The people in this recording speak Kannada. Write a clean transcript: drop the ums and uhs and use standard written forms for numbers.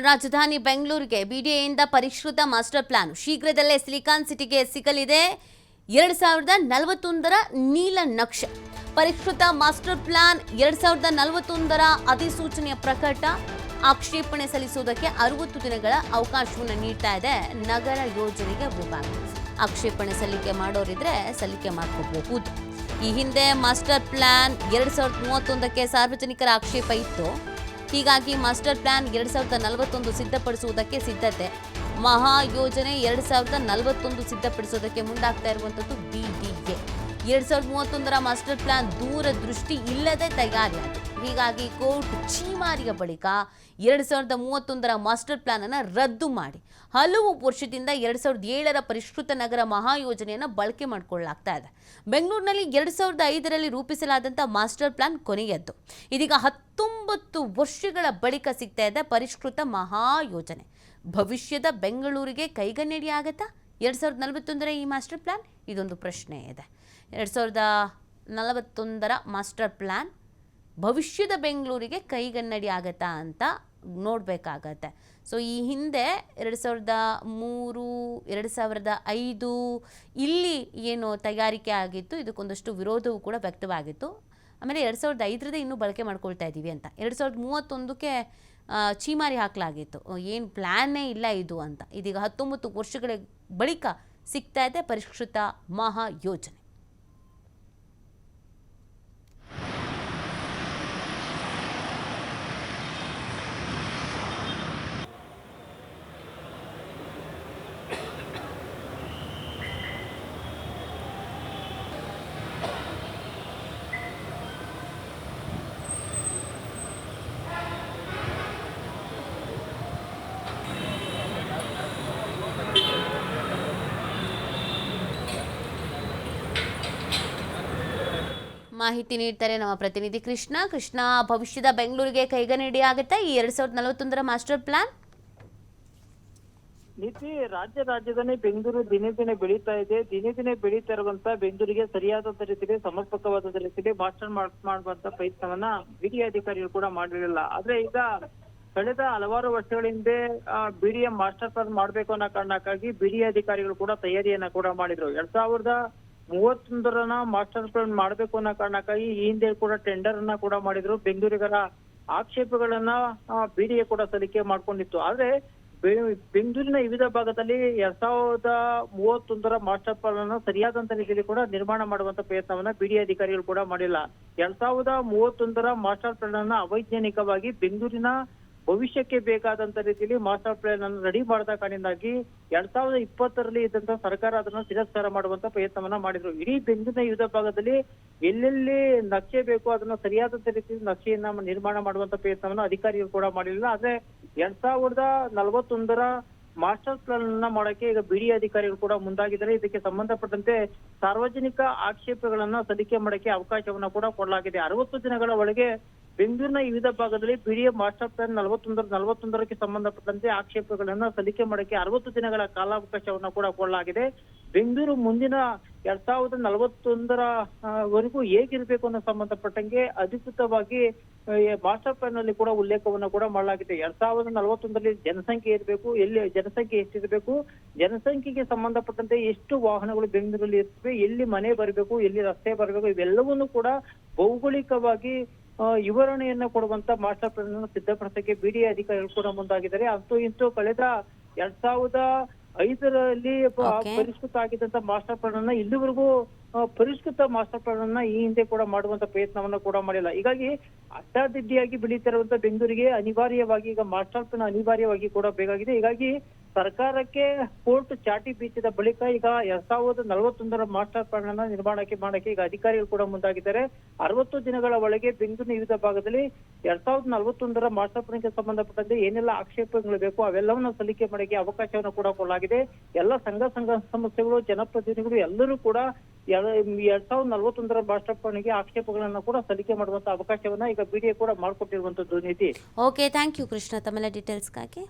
ರಾಜಧಾನಿ ಬೆಂಗಳೂರಿಗೆ ಬಿಡಿಎಯಿಂದ ಪರಿಷ್ಕೃತ ಮಾಸ್ಟರ್ ಪ್ಲಾನ್ ಶೀಘ್ರದಲ್ಲೇ ಸಿಲಿಕಾನ್ ಸಿಟಿಗೆ ಸಿಗಲಿದೆ. 2041ರ ನೀಲನಕ್ಷೆ. ಪರಿಷ್ಕೃತ ಮಾಸ್ಟರ್ ಪ್ಲಾನ್ 2041ರ ಅಧಿಸೂಚನೆಯ ಪ್ರಕಟ. ಆಕ್ಷೇಪಣೆ ಸಲ್ಲಿಸುವುದಕ್ಕೆ 60 ದಿನಗಳ ಅವಕಾಶವನ್ನು ನೀಡ್ತಾ ಇದೆ ನಗರ ಯೋಜನೆಗೆ ವಿಭಾಗ. ಆಕ್ಷೇಪಣೆ ಸಲ್ಲಿಕೆ ಮಾಡೋರಿದ್ರೆ ಸಲ್ಲಿಕೆ ಮಾಡ್ಕೋಬಹುದು. ಈ ಹಿಂದೆ ಮಾಸ್ಟರ್ ಪ್ಲಾನ್ 2031ಕ್ಕೆ ಸಾರ್ವಜನಿಕರ ಆಕ್ಷೇಪ ಇತ್ತು. ಹೀಗಾಗಿ ಮಾಸ್ಟರ್ ಪ್ಲಾನ್ 2041 ಸಿದ್ಧಪಡಿಸುವುದಕ್ಕೆ ಸಿದ್ಧತೆ. ಮಹಾ ಯೋಜನೆ 2041 ಸಿದ್ಧಪಡಿಸುವುದಕ್ಕೆ ಮುಂದಾಗ್ತಾ ಇರುವಂಥದ್ದು ಬಿಡಿಎ. 2031ರ ಮಾಸ್ಟರ್ ಪ್ಲಾನ್ ದೂರದೃಷ್ಟಿ ಇಲ್ಲದೆ ತಯಾರಿಯಾಗಿದೆ. ಹೀಗಾಗಿ ಕೋರ್ಟ್ ಛೀಮಾರಿಯ ಬಳಿಕ 2031ರ ಮಾಸ್ಟರ್ ಪ್ಲಾನ್ ಅನ್ನು ರದ್ದು ಮಾಡಿ ಹಲವು ವರ್ಷದಿಂದ 2007ರ ಪರಿಷ್ಕೃತ ನಗರ ಮಹಾಯೋಜನೆಯನ್ನು ಬಳಕೆ ಮಾಡಿಕೊಳ್ಳಲಾಗ್ತಾ ಇದೆ. ಬೆಂಗಳೂರಿನಲ್ಲಿ 2005ರಲ್ಲಿ ರೂಪಿಸಲಾದಂಥ ಮಾಸ್ಟರ್ ಪ್ಲಾನ್ ಕೊನೆಯದ್ದು. ಇದೀಗ 19 ವರ್ಷಗಳ ಬಳಿಕ ಸಿಗ್ತಾ ಇದೆ ಪರಿಷ್ಕೃತ ಮಹಾಯೋಜನೆ. ಭವಿಷ್ಯದ ಬೆಂಗಳೂರಿಗೆ ಕೈಗನ್ನಡಿ ಆಗತ್ತಾ 2041ರ ಈ ಮಾಸ್ಟರ್ ಪ್ಲಾನ್? ಇದೊಂದು ಪ್ರಶ್ನೆ ಇದೆ. 2041ರ ಮಾಸ್ಟರ್ ಪ್ಲಾನ್ ಭವಿಷ್ಯದ ಬೆಂಗಳೂರಿಗೆ ಕೈಗನ್ನಡಿ ಆಗತ್ತಾ ಅಂತ ನೋಡಬೇಕಾಗತ್ತೆ. ಸೊ ಈ ಹಿಂದೆ 2003, 2005 ಇಲ್ಲಿ ಏನು ತಯಾರಿಕೆ ಆಗಿತ್ತು, ಇದಕ್ಕೊಂದಷ್ಟು ವಿರೋಧವೂ ಕೂಡ ವ್ಯಕ್ತವಾಗಿತ್ತು. ಆಮೇಲೆ 2005ರದೇ ಇನ್ನೂ ಬಳಕೆ ಮಾಡ್ಕೊಳ್ತಾ ಇದ್ದೀವಿ ಅಂತ 2031ಕ್ಕೆ ಛೀಮಾರಿ ಹಾಕಲಾಗಿತ್ತು. ಏನು ಪ್ಲ್ಯಾನ್ನೇ ಇಲ್ಲ ಇದು ಅಂತ. ಇದೀಗ 19 ವರ್ಷಗಳ ಬಳಿಕ ಸಿಗ್ತಾ ಇದೆ ಪರಿಷ್ಕೃತ ಮಹಾಯೋಜನೆ. ಮಾಹಿತಿ ನೀಡ್ತಾರೆ ನಮ್ಮ ಪ್ರತಿನಿಧಿ ಕೃಷ್ಣ. ಭವಿಷ್ಯದ ಬೆಂಗಳೂರಿಗೆ ಕೈಗನ್ನಡಿ ಆಗುತ್ತೆ ಈ 2041ರ ಮಾಸ್ಟರ್ ಪ್ಲಾನ್? ನೀತಿ ರಾಜಧಾನಿ ಬೆಂಗಳೂರು ದಿನೇ ದಿನೇ ಬೆಳೀತಾ ಇದೆ. ದಿನೇ ದಿನೇ ಬೆಳೀತಾ ಇರುವಂತ ಬೆಂಗಳೂರಿಗೆ ಸರಿಯಾದ ರೀತಿಯಲ್ಲಿ ಸಮರ್ಪಕವಾದ ರೀತಿಯಲ್ಲಿ ಮಾಸ್ಟರ್ ಮಾಡುವಂತ ಪ್ರಯತ್ನವನ್ನ ಬಿಡಿ ಅಧಿಕಾರಿಗಳು ಕೂಡ ಮಾಡಿರಲಿಲ್ಲ. ಆದ್ರೆ ಈಗ ಕಳೆದ ಹಲವಾರು ವರ್ಷಗಳ ಹಿಂದೆ ಬಿಡಿಎ ಮಾಸ್ಟರ್ ಪ್ಲಾನ್ ಮಾಡ್ಬೇಕು ಅನ್ನೋ ಕಾರಣಕ್ಕಾಗಿ ಬಿಡಿ ಅಧಿಕಾರಿಗಳು ಕೂಡ ತಯಾರಿಯನ್ನ ಕೂಡ ಮಾಡಿದ್ರು. 2031ರ ಮಾಸ್ಟರ್ ಪ್ಲಾನ್ ಮಾಡ್ಬೇಕು ಅನ್ನೋ ಕಾರಣಕ್ಕಾಗಿ ಈ ಹಿಂದೆ ಕೂಡ ಟೆಂಡರ್ ಅನ್ನ ಕೂಡ ಮಾಡಿದ್ರು. ಬೆಂಗಳೂರಿಗರ ಆಕ್ಷೇಪಗಳನ್ನ ಬಿಡಿಎ ಕೂಡ ಸಲ್ಲಿಕೆ ಮಾಡ್ಕೊಂಡಿತ್ತು. ಆದ್ರೆ ಬೆಂಗಳೂರಿನ ವಿವಿಧ ಭಾಗದಲ್ಲಿ 2031ರ ಮಾಸ್ಟರ್ ಪ್ಲಾನ್ ಅನ್ನು ಸರಿಯಾದಂತ ರೀತಿಯಲ್ಲಿ ಕೂಡ ನಿರ್ಮಾಣ ಮಾಡುವಂತ ಪ್ರಯತ್ನವನ್ನ ಬಿಡಿ ಅಧಿಕಾರಿಗಳು ಕೂಡ ಮಾಡಿಲ್ಲ. 2031ರ ಮಾಸ್ಟರ್ ಪ್ಲಾನ್ ಅನ್ನ ಅವೈಜ್ಞಾನಿಕವಾಗಿ ಬೆಂಗಳೂರಿನ ಭವಿಷ್ಯಕ್ಕೆ ಬೇಕಾದಂತ ರೀತಿಯಲ್ಲಿ ಮಾಸ್ಟರ್ ಪ್ಲಾನ್ ಅನ್ನು ರೆಡಿ ಮಾಡದ ಕಾರಣದಿಂದಾಗಿ 2020ರಲ್ಲಿ ಇದ್ದಂತ ಸರ್ಕಾರ ಅದನ್ನು ತಿರಸ್ಕಾರ ಮಾಡುವಂತ ಪ್ರಯತ್ನವನ್ನ ಮಾಡಿದ್ರು. ಇಡೀ ಬೆಂಗಳೂರಿನ ವಿವಿಧ ಭಾಗದಲ್ಲಿ ಎಲ್ಲೆಲ್ಲಿ ನಕ್ಷೆ ಬೇಕು ಅದನ್ನ ಸರಿಯಾದಂತ ರೀತಿಯಲ್ಲಿ ನಕ್ಷೆಯನ್ನ ನಿರ್ಮಾಣ ಮಾಡುವಂತ ಪ್ರಯತ್ನವನ್ನ ಅಧಿಕಾರಿಗಳು ಕೂಡ ಮಾಡಿಲ್ಲ. ಆದ್ರೆ 2041ರ ಮಾಸ್ಟರ್ ಪ್ಲಾನ್ ಅನ್ನ ಮಾಡಕ್ಕೆ ಈಗ ಬಿಡಿ ಅಧಿಕಾರಿಗಳು ಕೂಡ ಮುಂದಾಗಿದ್ದಾರೆ. ಇದಕ್ಕೆ ಸಂಬಂಧಪಟ್ಟಂತೆ ಸಾರ್ವಜನಿಕ ಆಕ್ಷೇಪಗಳನ್ನ ಸಲ್ಲಿಕೆ ಮಾಡಕ್ಕೆ ಅವಕಾಶವನ್ನ ಕೂಡ ಕೊಡಲಾಗಿದೆ. 60 ದಿನಗಳ ಒಳಗೆ ಬೆಂಗಳೂರಿನ ವಿವಿಧ ಭಾಗದಲ್ಲಿ ಬಿಡಿಎ ಮಾಸ್ಟರ್ ಪ್ಲಾನ್ 41ಕ್ಕೆ ಸಂಬಂಧಪಟ್ಟಂತೆ ಆಕ್ಷೇಪಗಳನ್ನ ಸಲ್ಲಿಕೆ ಮಾಡಕ್ಕೆ 60 ದಿನಗಳ ಕಾಲಾವಕಾಶವನ್ನ ಕೂಡ ಕೊಡಲಾಗಿದೆ. ಬೆಂಗಳೂರು ಮುಂದಿನ 2041ರ ವರೆಗೂ ಹೇಗಿರ್ಬೇಕು ಅನ್ನೋ ಸಂಬಂಧಪಟ್ಟಂಗೆ ಅಧಿಕೃತವಾಗಿ ಮಾಸ್ಟರ್ ಪ್ಲಾನ್ ನಲ್ಲಿ ಕೂಡ ಉಲ್ಲೇಖವನ್ನ ಕೂಡ ಮಾಡಲಾಗಿದೆ. 2041ರಲ್ಲಿ ಜನಸಂಖ್ಯೆ ಇರಬೇಕು, ಎಲ್ಲಿ ಜನಸಂಖ್ಯೆ ಎಷ್ಟಿರಬೇಕು, ಜನಸಂಖ್ಯೆಗೆ ಸಂಬಂಧಪಟ್ಟಂತೆ ಎಷ್ಟು ವಾಹನಗಳು ಬೆಂಗಳೂರಲ್ಲಿ ಇರ್ತವೆ, ಎಲ್ಲಿ ಮನೆ ಬರಬೇಕು, ಎಲ್ಲಿ ರಸ್ತೆ ಬರಬೇಕು, ಇವೆಲ್ಲವನ್ನೂ ಕೂಡ ಭೌಗೋಳಿಕವಾಗಿ ವಿವರಣೆಯನ್ನ ಕೊಡುವಂತ ಮಾಸ್ಟರ್ ಪ್ಲಾನ್ ಅನ್ನು ಸಿದ್ಧಪಡಿಸಕ್ಕೆ ಬಿಡಿಎ ಅಧಿಕಾರಿಗಳು ಕೂಡ ಮುಂದಾಗಿದ್ದಾರೆ. ಅಂತೂ ಇಂತೂ ಕಳೆದ 2005ರಲ್ಲಿ ಪರಿಷ್ಕೃತ ಆಗಿದ್ದಂತ ಮಾಸ್ಟರ್ ಪ್ಲಾನ್ ಅನ್ನ ಇಲ್ಲಿವರೆಗೂ ಪರಿಷ್ಕೃತ ಮಾಸ್ಟರ್ ಪ್ಲಾನ್ ಅನ್ನ ಈ ಹಿಂದೆ ಕೂಡ ಮಾಡುವಂತ ಪ್ರಯತ್ನವನ್ನ ಕೂಡ ಮಾಡಿಲ್ಲ. ಹೀಗಾಗಿ ಅಡ್ಡಾದಿಡ್ಡಿಯಾಗಿ ಬೆಳೀತಿರುವಂತ ಬೆಂಗಳೂರಿಗೆ ಅನಿವಾರ್ಯವಾಗಿ ಈಗ ಮಾಸ್ಟರ್ ಪ್ಲಾನ್ ಅನಿವಾರ್ಯವಾಗಿ ಕೂಡ ಬೇಕಾಗಿದೆ. ಹೀಗಾಗಿ ಸರ್ಕಾರಕ್ಕೆ ಕೋರ್ಟ್ ಚಾಟಿ ಬೀಸಿದ ಬಳಿಕ ಈಗ 2041ರ ಮಾಸ್ಟರ್ ಪ್ಲಾನ್ ಅನ್ನ ಮಾಡಕ್ಕೆ ಈಗ ಅಧಿಕಾರಿಗಳು ಕೂಡ ಮುಂದಾಗಿದ್ದಾರೆ. 60 ದಿನಗಳ ಒಳಗೆ ಬೆಂಗಳೂರಿನ ವಿವಿಧ ಭಾಗದಲ್ಲಿ 2041ರ ಮಾಸ್ಟರ್ ಪ್ಲಾನ್ಗೆ ಸಂಬಂಧಪಟ್ಟಂತೆ ಏನೆಲ್ಲ ಆಕ್ಷೇಪಗಳು ಬೇಕು ಅವೆಲ್ಲವನ್ನ ಸಲ್ಲಿಕೆ ಮಾಡಕ್ಕೆ ಅವಕಾಶವನ್ನು ಕೂಡ ಕೊಡಲಾಗಿದೆ. ಎಲ್ಲ ಸಂಘ ಸಂಸ್ಥೆಗಳು, ಜನಪ್ರತಿನಿಧಿಗಳು ಎಲ್ಲರೂ ಕೂಡ 2041ರ ಮಾಸ್ಟರ್ ಪ್ಲಾನ್ಗೆ ಆಕ್ಷೇಪಗಳನ್ನ ಕೂಡ ಸಲ್ಲಿಕೆ ಮಾಡುವಂತ ಅವಕಾಶವನ್ನ ಈಗ ಬಿಡಿಎ ಕೂಡ ಮಾಡಿಕೊಟ್ಟಿರುವಂತದ್ದು. ನೀತಿ. ಓಕೆ, ಥ್ಯಾಂಕ್ ಯು ಕೃಷ್ಣ ತಮ್ಮೆಲ್ಲ ಡೀಟೇಲ್ಸ್ಗಾಗಿ.